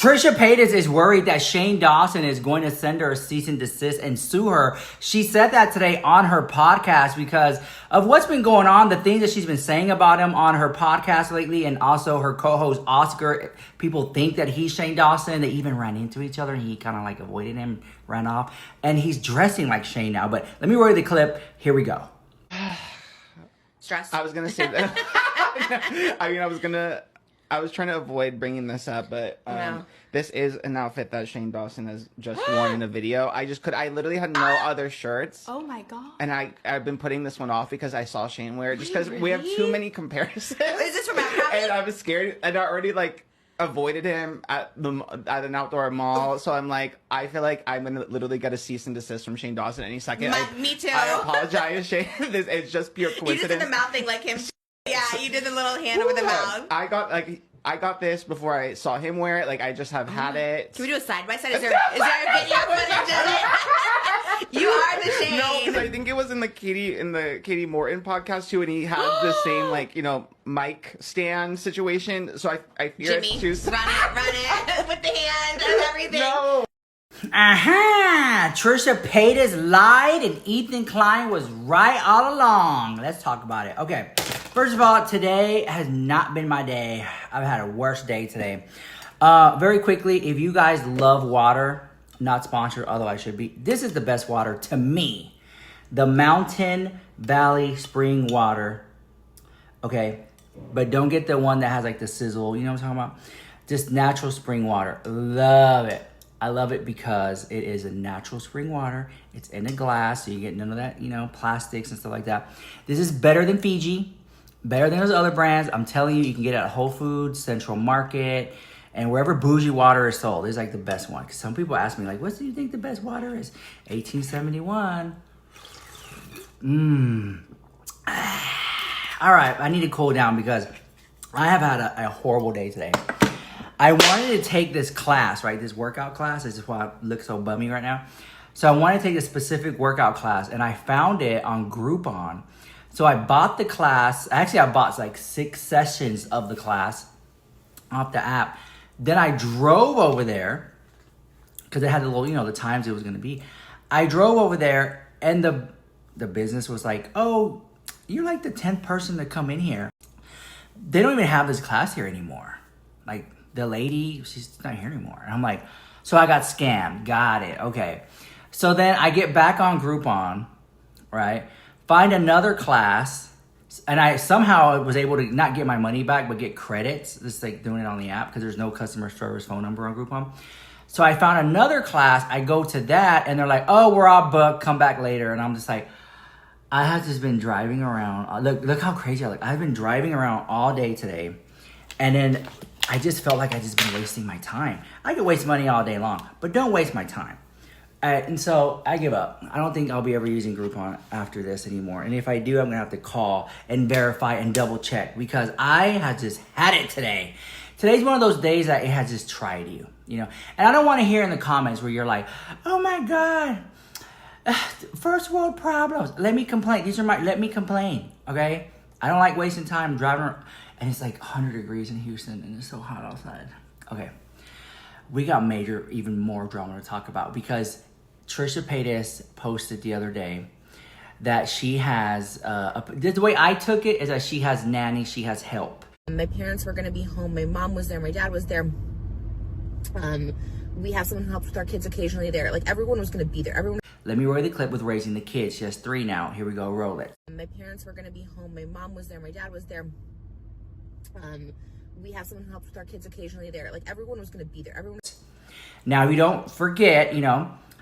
Trisha Paytas is worried that Shane Dawson is going to send her a cease and desist and sue her. She said that today on her podcast because of what's been going on, the things that she's been saying about him on her podcast lately, and also her co-host Oscar. People think that he's Shane Dawson. They even ran into each other and he kind of like avoided him, ran off. And he's dressing like Shane now. But let me roll the clip. Here we go. Stress. I was going to say that. I was trying to avoid bringing this up, but this is an outfit that Shane Dawson has just worn in a video. I literally had no other shirts. Oh my God. And I've been putting this one off because I saw Shane wear it, just because we have too many comparisons. Is this from Outcropping? And I was scared, and I already avoided him at an outdoor mall. So I'm like, I feel like I'm gonna literally get a cease and desist from Shane Dawson any second. Me too. I apologize, Shane. It's just pure coincidence. You just did the mouth thing like him. Yeah, you did the little hand over the mouth. I got this before I saw him wear it. Like, I just have had it. Can we do a side by side? Is there a video footage of it? You are the Shane. No, because I think it was in the Katie Morton podcast too, and he had the same mic stand situation. So I fear Jimmy, it's too. run it with the hand and everything. No. Trisha Paytas lied and Ethan Klein was right all along. Let's talk about it. Okay. First of all, today has not been my day. I've had a worse day today. Very quickly, if you guys love water, not sponsored, although I should be, this is the best water to me. The Mountain Valley Spring water. Okay. But don't get the one that has like the sizzle. You know what I'm talking about? Just natural spring water. Love it. I love it because it is a natural spring water. It's in a glass, so you get none of that, plastics and stuff like that. This is better than Fiji, better than those other brands. I'm telling you, you can get it at Whole Foods, Central Market, and wherever bougie water is sold. It's like the best one. Because some people ask me, what do you think the best water is? 1871. All right, I need to cool down because I have had a horrible day today. I wanted to take this class, right? This workout class. This is why I look so bummy right now. So I wanted to take a specific workout class, and I found it on Groupon. So I bought the class. Actually, I bought 6 sessions of the class off the app. Then I drove over there because it had the little, the times it was going to be. I drove over there, and the business was like, "Oh, you're like the 10th person to come in here. They don't even have this class here anymore. The lady, she's not here anymore." And I'm like, so I got scammed. Got it. Okay. So then I get back on Groupon, right? Find another class. And I somehow was able to not get my money back, but get credits. Just doing it on the app because there's no customer service phone number on Groupon. So I found another class. I go to that and they're like, "Oh, we're all booked. Come back later." And I'm just like, I have just been driving around. Look how crazy I look. I've been driving around all day today. And then I just felt like I just been wasting my time. I could waste money all day long, but don't waste my time. And so I give up. I don't think I'll be ever using Groupon after this anymore. And if I do, I'm going to have to call and verify and double check because I have just had it today. Today's one of those days that it has just tried you, And I don't want to hear in the comments where you're like, "Oh my God, first world problems. Let me complain. Let me complain, okay? I don't like wasting time driving around. And it's 100 degrees in Houston, and it's so hot outside. Okay. We got even more drama to talk about because Trisha Paytas posted the other day that she has, the way I took it is that she has nannies, she has help. My parents were going to be home. My mom was there. My dad was there. We have someone who helps with our kids occasionally there. Everyone was going to be there. Let me roll the clip with raising the kids. She has 3 now. Here we go. Roll it. My parents were going to be home. My mom was there. My dad was there. We have someone who helps with our kids occasionally there. Everyone was going to be there. Now, you don't forget,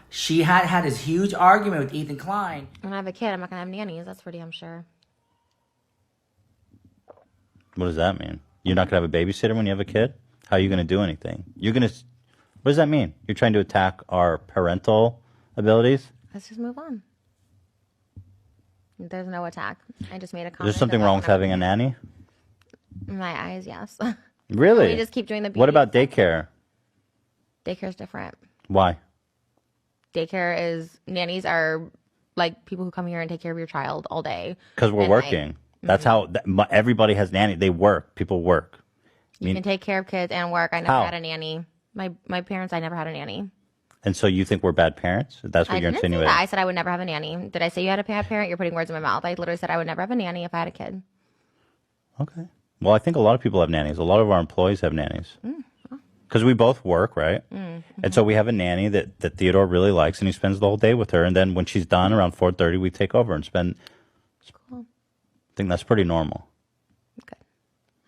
she had this huge argument with Ethan Klein. When I have a kid, I'm not going to have nannies. That's for damn sure. What does that mean? You're not going to have a babysitter when you have a kid? How are you going to do anything? What does that mean? You're trying to attack our parental abilities? Let's just move on. There's no attack. I just made a comment. Is there something wrong with having a nanny? In my eyes, yes. Really? We just keep doing the beauty. What about daycare? Daycare's different. Why? Nannies are people who come here and take care of your child all day. Because we're working. That's how everybody has nanny. They work. People work. You can take care of kids and work. I never had a nanny. My parents, I never had a nanny. And so you think we're bad parents? That's what I you're didn't say insinuating. that. I said I would never have a nanny. Did I say you had a bad parent? You're putting words in my mouth. I literally said I would never have a nanny if I had a kid. Okay. Well, I think a lot of people have nannies. A lot of our employees have nannies. Because we both work, right? And so we have a nanny that Theodore really likes, and he spends the whole day with her. And then when she's done around 4:30, we take over and spend. Cool. I think that's pretty normal. Good.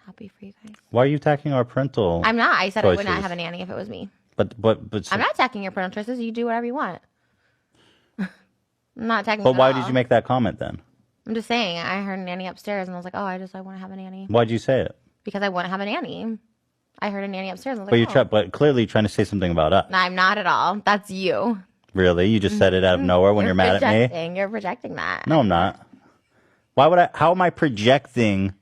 Happy for you guys. Why are you attacking our parental? I'm not. I said I would not choices? have a nanny if it was me. But I'm not attacking your parental choices. You do whatever you want. I'm not attacking. But you why at did all. you make that comment then? I'm just saying. I heard a nanny upstairs, and I was like, oh, I want to have a nanny Why'd you say it? because I want to have a nanny. I heard a nanny upstairs, and I was But like, you but clearly you're trying to say something about us. No, I'm not at all. That's you. Really? You just said it out of nowhere when you're mad at me? You're projecting that. No, I'm not. Why would I? How am I projecting?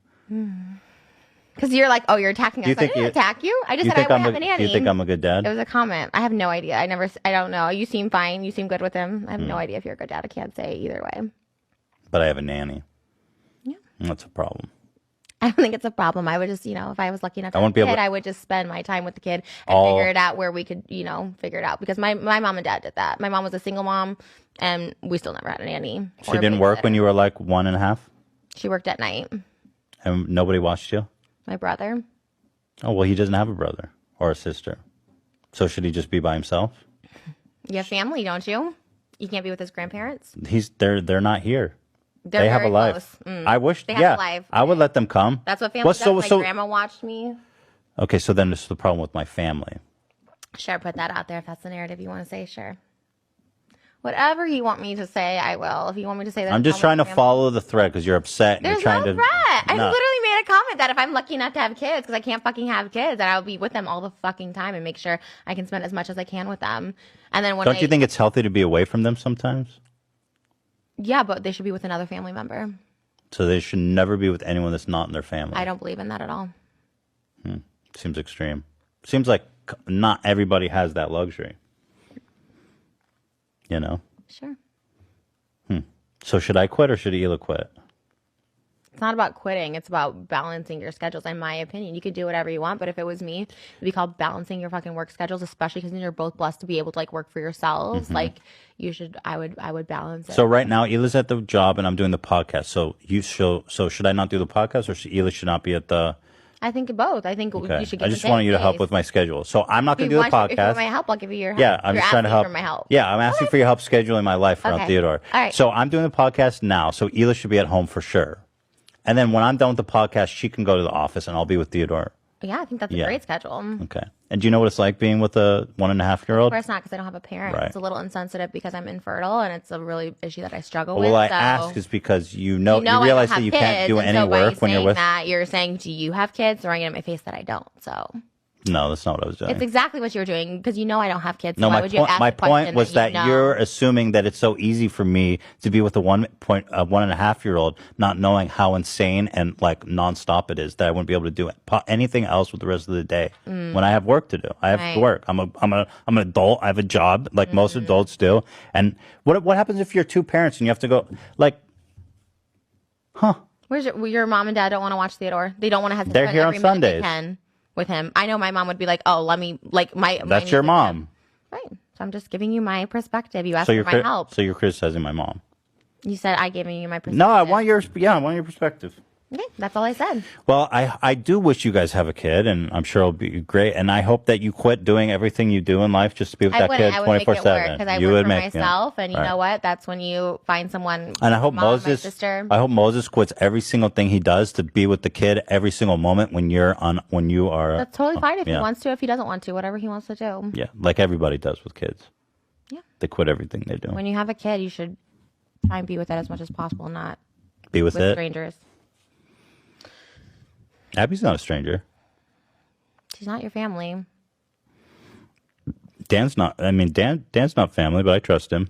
Because you're like, oh, you're attacking us. You I think didn't you- attack you. I just You said I think would I'm have a nanny. you think I'm a good dad? It was a comment. I have no idea. I don't know. You seem fine. You seem good with him. I have no idea if you're a good dad. I can't say either way. But I have a nanny. Yeah. That's a problem. I don't think it's a problem. I would just, if I was lucky enough to I have won't a be able kid, to- I would just spend my time with the kid and figure it out where we could, figure it out. Because my mom and dad did that. My mom was a single mom, and we still never had a nanny. She didn't work when you were like 1.5, She worked at night. and nobody watched you. My brother. Oh well, he doesn't have a brother or a sister, so should he just be by himself? You have family, don't you? You can't be with his grandparents. They're not here. They're They have a very life. close. I wish. They have Yeah, a life. I would let them come. That's what family does. My grandma watched me. Okay, so then this is the problem with my family. Sure, put that out there if that's the narrative you want to say. Sure. Whatever you want me to say, I will. If you want me to say that, I'm just trying to follow the thread because you're upset. And There's you're trying no to. threat. I No. literally made a comment that if I'm lucky enough to have kids, because I can't fucking have kids, that I'll be with them all the fucking time and make sure I can spend as much as I can with them. And then when Don't you think it's healthy to be away from them sometimes? Yeah, but they should be with another family member. So they should never be with anyone that's not in their family. I don't believe in that at all. Seems extreme. Seems like not everybody has that luxury. You know? Sure. So should I quit or should Hila quit? It's not about quitting. It's about balancing your schedules, in my opinion. You could do whatever you want, but if it was me, it'd be called balancing your fucking work schedules, especially because then you're both blessed to be able to work for yourselves. Like you should, I would balance it. So right now, Hila's at the job and I'm doing the podcast. So should I not do the podcast or Hila should not be at the... I think both. I think Okay. you should. I just wanted you to help with my schedule. So I'm not going to do the If you want podcast. my help, I'll give you your help. Yeah, I'm You're just trying to asking help. for my help. Yeah, I'm asking for your help scheduling my life around Okay. Theodore. All right. So I'm doing the podcast now. So Hila should be at home for sure. And then when I'm done with the podcast, she can go to the office and I'll be with Theodore. Yeah, I think that's a Yeah. great schedule. Okay. And do you know what it's like being with a 1.5-year-old? Of course not, because I don't have a parent. Right. It's a little insensitive because I'm infertile, and it's a really issue that I struggle Well, with. I so. ask is because you I realize don't that you have can't do kids, and any so by work when you're saying with. that. You're saying, do you have kids? Throwing it in my face that I don't. So No, that's not what I was doing. it's exactly what you're doing because I don't have kids. So No, why my would you point. ask My the question point was that you know? you're assuming that it's so easy for me to be with a 1.5-year-old, not knowing how insane and nonstop it is that I wouldn't be able to do anything else with the rest of the day when I have work to do. I have Right. work. I'm an adult. I have a job like most adults do. And what happens if you're two parents and you have to go Where's your mom and dad don't want to watch Theodore? They don't want to have. They're here on every minute they Sundays. can with him. I know my mom would be like, "Oh, let me my." That's your mom. Right. So I'm just giving you my perspective. You asked So for you're my help. so you're criticizing my mom. You said I gave you my perspective. No, I want your perspective. Okay, that's all I said. Well, I do wish you guys have a kid, and I'm sure it'll be great. And I hope that you quit doing everything you do in life just to be with that kid I would make it work 24/7. because I You work would for make myself, and you Right. know what? That's when you find someone. And I hope my mom, my Moses. sister. I hope Moses quits every single thing he does to be with the kid every single moment when you are. That's totally fine if he yeah. wants to. If he doesn't want to, whatever he wants to do. Yeah, like everybody does with kids. Yeah. They quit everything they do. When you have a kid, you should try and be with it as much as possible, not Be with with it. strangers. Abby's not a stranger. She's not your family. Dan's not. I mean, Dan's not family, but I trust him.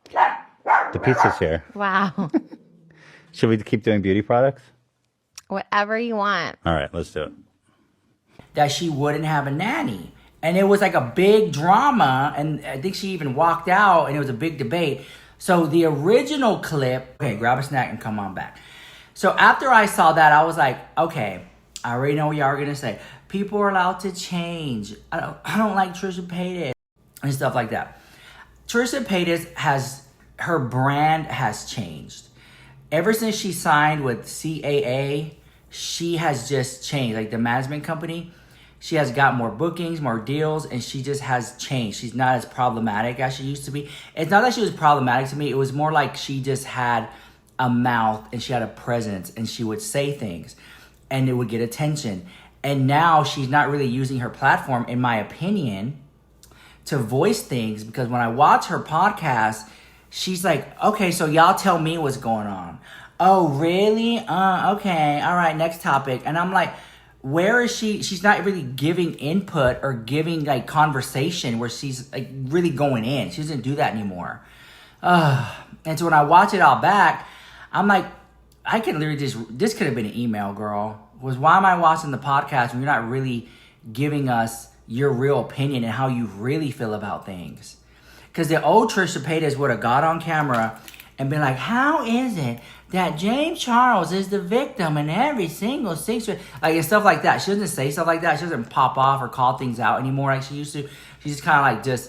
Okay. The pizza's here. Wow. Should we keep doing beauty products? Whatever you want. All right, let's do it. That she wouldn't have a nanny. And it was like a big drama, and I think she even walked out, and it was a big debate. So the original clip, okay, grab a snack and come on back. So after I saw that, I was like, okay, I already know what y'all are gonna say. People are allowed to change. I don't like Trisha Paytas and stuff like that. Trisha Paytas her brand has changed. Ever since she signed with CAA, she has just changed. Like the management company, she has got more bookings, more deals, and she just has changed. She's not as problematic as she used to be. It's not that she was problematic to me. It was more like she just had a mouth and she had a presence and she would say things and it would get attention. And now she's not really using her platform, in my opinion, to voice things, because when I watch her podcast, she's like, okay, so y'all tell me what's going on. Oh, really? Okay. All right, next topic. And I'm like, where is she? She's not really giving input or giving like conversation where she's like really going in. She doesn't do that anymore. And so when I watch it all back, I'm like, I can literally this could have been an email, girl. Why am I watching the podcast when you're not really giving us your real opinion and how you really feel about things? Because the old Trisha Paytas would have got on camera and been like, how is it that James Charles is the victim in every single situation? Like, and stuff like that. She doesn't say stuff like that. She doesn't pop off or call things out anymore like she used to. She's just kind of like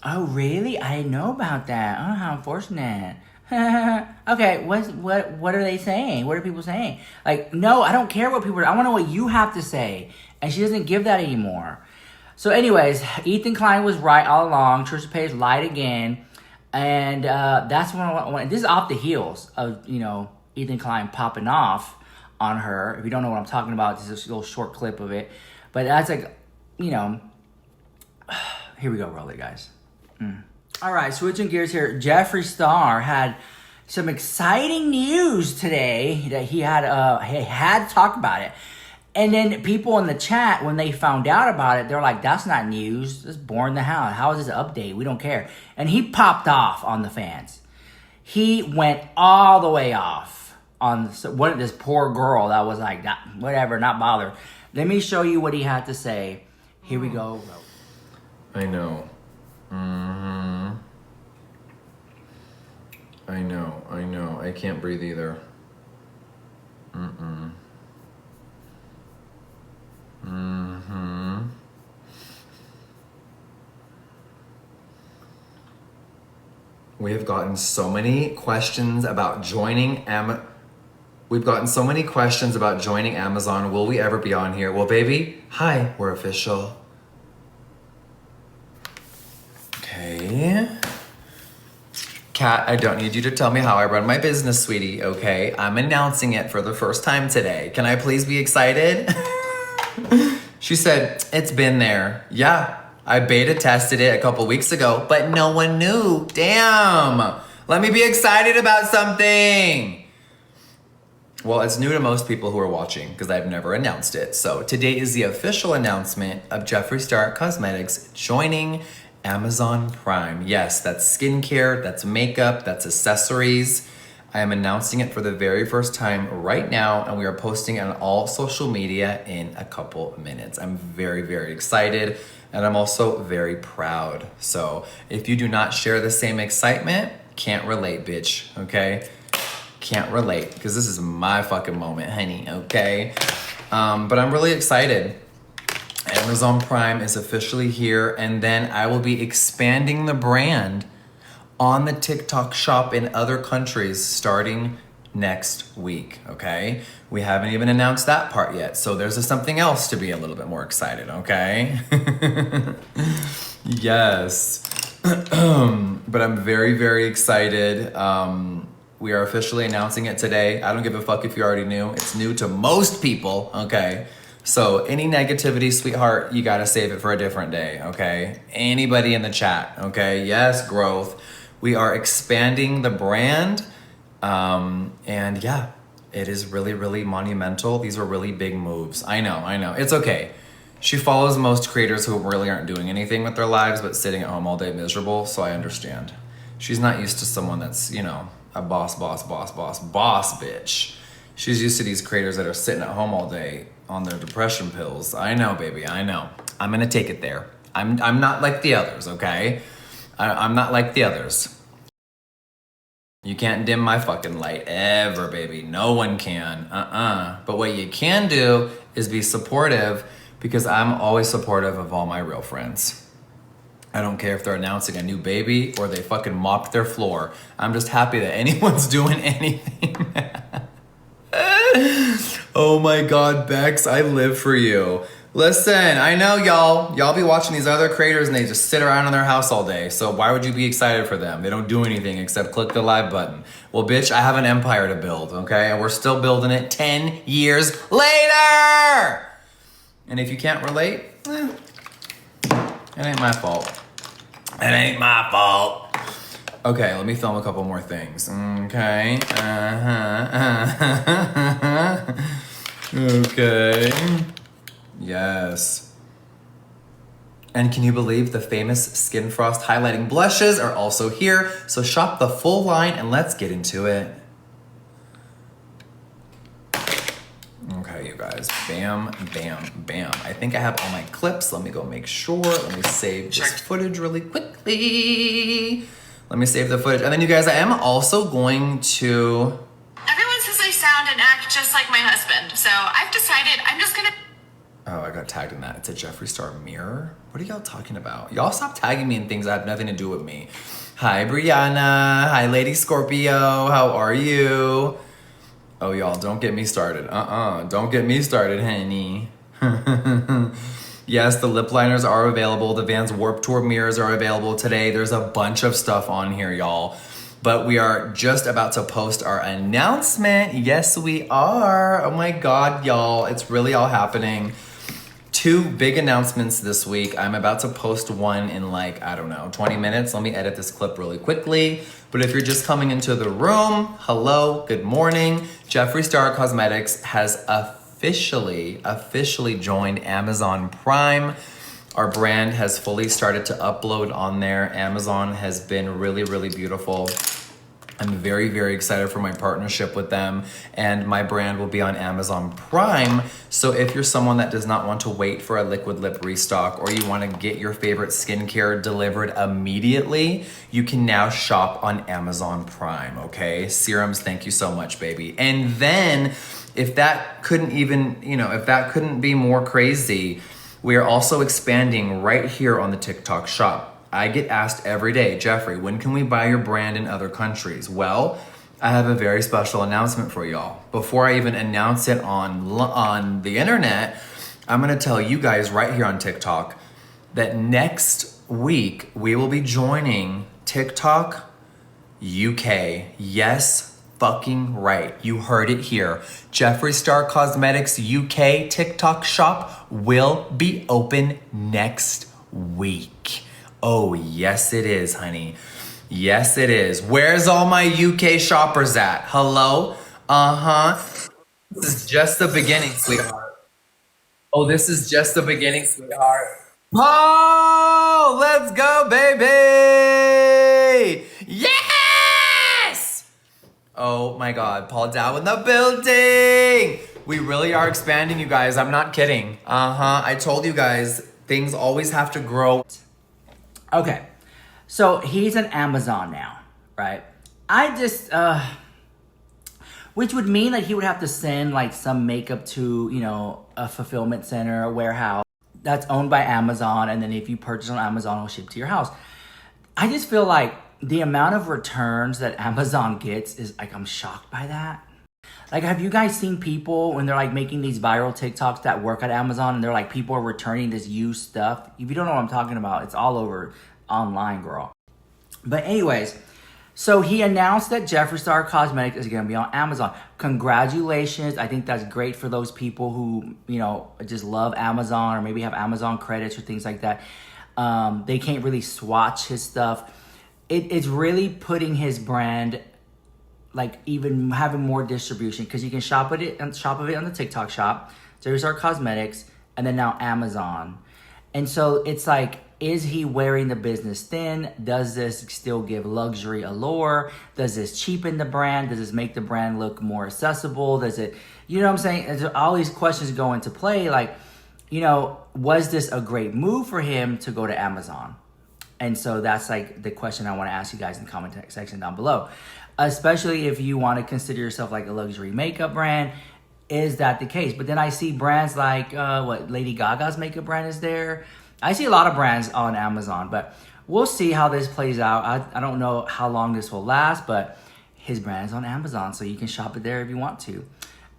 oh, really? I didn't know about that. Oh, how unfortunate. Okay, what are they saying? What are people saying? Like, no, I don't care what people are. I want to know what you have to say. And she doesn't give that anymore. So anyways, Ethan Klein was right all along. Trisha Paytas lied again. And that's when this is off the heels of, Ethan Klein popping off on her. If you don't know what I'm talking about, this is a little short clip of it. But that's like, here we go, roll it, guys. All right, switching gears here. Jeffree Star had some exciting news today that he had to talk about it. And then people in the chat, when they found out about it, they're like, that's not news. That's boring the hell. How is this an update? We don't care. And he popped off on the fans. He went all the way off on this poor girl that was like, whatever, not bothered. Let me show you what he had to say. Here we go. I know. I know. I can't breathe either. We have gotten so many questions about joining We've gotten so many questions about joining Amazon. Will we ever be on here? Well, baby, hi, we're official. Okay. Kat, I don't need you to tell me how I run my business, sweetie, okay? I'm announcing it for the first time today. Can I please be excited? She said, it's been there. Yeah, I beta tested it a couple weeks ago, but no one knew. Damn. Let me be excited about something. Well, it's new to most people who are watching because I've never announced it. So today is the official announcement of Jeffree Star Cosmetics joining Amazon Prime. Yes, that's skincare, that's makeup, that's accessories. I am announcing it for the very first time right now, and we are posting on all social media in a couple minutes. I'm very, very excited, and I'm also very proud. So if you do not share the same excitement, can't relate, bitch, okay? Can't relate, because this is my fucking moment, honey, okay? But I'm really excited. Amazon Prime is officially here, and then I will be expanding the brand on the TikTok shop in other countries starting next week, okay? We haven't even announced that part yet, so there's something else to be a little bit more excited, okay? Yes. But I'm very, very excited. We are officially announcing it today. I don't give a fuck if you already knew. It's new to most people, okay? So any negativity, sweetheart, you gotta save it for a different day, okay? Anybody in the chat, okay? Yes, growth. We are expanding the brand. And yeah, it is really, really monumental. These are really big moves. I know. It's okay. She follows most creators who really aren't doing anything with their lives, but sitting at home all day miserable, so I understand. She's not used to someone that's, a boss bitch. She's used to these creators that are sitting at home all day on their depression pills. I know, baby, I know. I'm gonna take it there. I'm not like the others, okay? I'm not like the others. You can't dim my fucking light ever, baby. No one can. But what you can do is be supportive, because I'm always supportive of all my real friends. I don't care if they're announcing a new baby or they fucking mopped their floor. I'm just happy that anyone's doing anything. Oh my God, Bex, I live for you. Listen, I know y'all be watching these other creators and they just sit around in their house all day. So why would you be excited for them? They don't do anything except click the live button. Well, bitch, I have an empire to build, okay? And we're still building it 10 years later. And if you can't relate, it ain't my fault. It ain't my fault. Okay, let me film a couple more things. Okay. Okay. Yes. And can you believe the famous Skin Frost highlighting blushes are also here? So shop the full line and let's get into it. Okay, you guys. Bam, bam, bam. I think I have all my clips. Let me go make sure. Let me save this footage really quickly. Let me save the footage. And then you guys, I am also going to... Everyone says I sound and act just like my husband, so I've decided I'm just gonna... Oh, I got tagged in that. It's a Jeffree Star mirror. What are y'all talking about? Y'all stop tagging me in things that have nothing to do with me. Hi, Brianna. Hi, Lady Scorpio. How are you? Oh, y'all, don't get me started. Don't get me started, honey. Yes, the lip liners are available. The Vans Warped Tour mirrors are available today. There's a bunch of stuff on here, y'all. But we are just about to post our announcement. Yes, we are. Oh my God, y'all. It's really all happening. 2 big announcements this week. I'm about to post one in 20 minutes. Let me edit this clip really quickly. But if you're just coming into the room, hello, good morning. Jeffree Star Cosmetics has officially joined Amazon Prime. Our brand has fully started to upload on there. Amazon has been really, really beautiful. I'm very, very excited for my partnership with them, and my brand will be on Amazon Prime. So if you're someone that does not want to wait for a liquid lip restock, or you want to get your favorite skincare delivered immediately, you can now shop on Amazon Prime, okay? Serums, thank you so much, baby. And then if that couldn't be more crazy, we are also expanding right here on the TikTok shop. I get asked every day, Jeffree, when can we buy your brand in other countries? Well, I have a very special announcement for y'all. Before I even announce it on the internet, I'm gonna tell you guys right here on TikTok that next week we will be joining TikTok UK. Yes, fucking right. You heard it here. Jeffree Star Cosmetics UK TikTok shop will be open next week. Oh, yes it is, honey. Yes it is. Where's all my UK shoppers at? Hello? This is just the beginning, sweetheart. Oh, this is just the beginning, sweetheart. Oh, let's go, baby! Yes! Oh my God, Paul Dow in the building! We really are expanding, you guys. I'm not kidding. I told you guys, things always have to grow. Okay, so he's on Amazon now, right? Which would mean that he would have to send some makeup to, a fulfillment center, a warehouse that's owned by Amazon. And then if you purchase on Amazon, it'll ship to your house. I just feel like the amount of returns that Amazon gets is I'm shocked by that. Have you guys seen people when they're making these viral TikToks that work at Amazon, and they're people are returning this used stuff? If you don't know what I'm talking about, it's all over online, girl. But anyways, so he announced that Jeffree Star Cosmetics is going to be on Amazon. Congratulations. I think that's great for those people who, just love Amazon, or maybe have Amazon credits or things like that. They can't really swatch his stuff. It's really putting his brand even having more distribution, because you can shop of it on the TikTok shop, Jeffree Star Cosmetics, and then now Amazon. And so it's is he wearing the business thin? Does this still give luxury allure? Does this cheapen the brand? Does this make the brand look more accessible? Does it, you know what I'm saying? There's all these questions go into play. Was this a great move for him to go to Amazon? And so that's the question I want to ask you guys in the comment section down below. especially if you want to consider yourself like a luxury makeup brand. Is that the case? But then I see brands like Lady Gaga's makeup brand is there. I see a lot of brands on Amazon, but we'll see how this plays out. I don't know how long this will last, but his brand is on Amazon, so you can shop it there if you want to.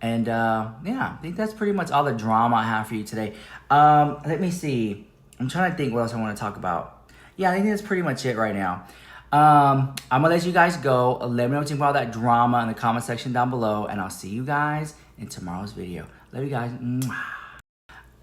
And yeah, I think that's pretty much all the drama I have for you today. Let me see. I'm trying to think what else I want to talk about. Yeah, I think that's pretty much it right now. I'm gonna let you guys go. Let me know what you think about that drama in the comment section down below, and I'll see you guys in tomorrow's video. Love you guys. Mwah.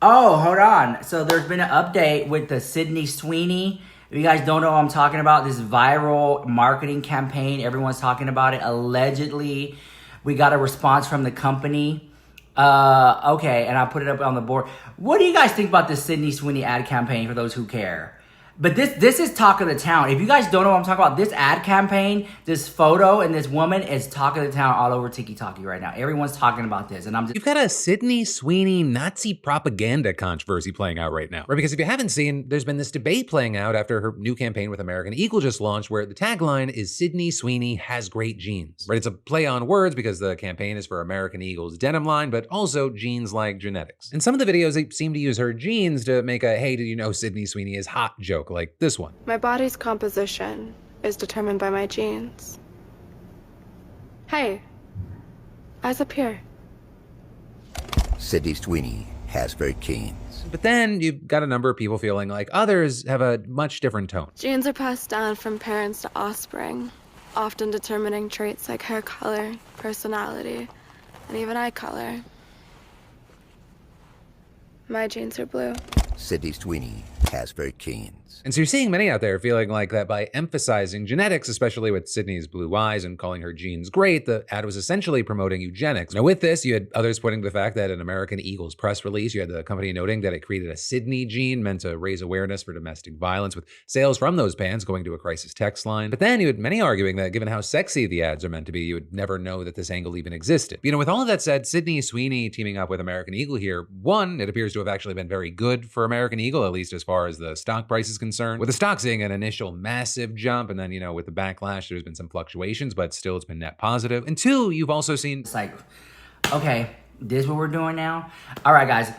Oh, hold on. So there's been an update with the Sydney Sweeney. If you guys don't know what I'm talking about, this viral marketing campaign, everyone's talking about it. Allegedly, we got a response from the company. Okay, and I put it up on the board. What do you guys think about this Sydney Sweeney ad campaign for those who care? But this is talk of the town. If you guys don't know what I'm talking about, this ad campaign, this photo, and this woman is talk of the town all over TikTok right now. Everyone's talking about this, and I'm just... You've got a Sydney Sweeney Nazi propaganda controversy playing out right now, right? Because if you haven't seen, there's been this debate playing out after her new campaign with American Eagle just launched, where the tagline is Sydney Sweeney has great genes, right? It's a play on words because the campaign is for American Eagle's denim line, but also genes like genetics. In some of the videos, they seem to use her genes to make a, hey, did you know Sydney Sweeney is hot joke, like this one. My body's composition is determined by my genes. Hey, eyes up here. Sydney Sweeney has great genes. But then you've got a number of people feeling like others have a much different tone. Genes are passed down from parents to offspring, often determining traits like hair color, personality, and even eye color. My genes are blue. Sydney Sweeney has great genes. And so you're seeing many out there feeling like that by emphasizing genetics, especially with Sydney's blue eyes and calling her genes great, the ad was essentially promoting eugenics. Now with this, you had others pointing to the fact that in American Eagle's press release, you had the company noting that it created a Sydney gene meant to raise awareness for domestic violence, with sales from those pans going to a crisis text line. But then you had many arguing that given how sexy the ads are meant to be, you would never know that this angle even existed. You know, with all of that said, Sydney Sweeney teaming up with American Eagle here, one, it appears to have actually been very good for American Eagle, at least as far as the stock price is concerned, with the stock seeing an initial massive jump, and then, you know, with the backlash, there's been some fluctuations, but still it's been net positive. And two, you've also seen... It's like, okay, this is what we're doing now. All right, guys.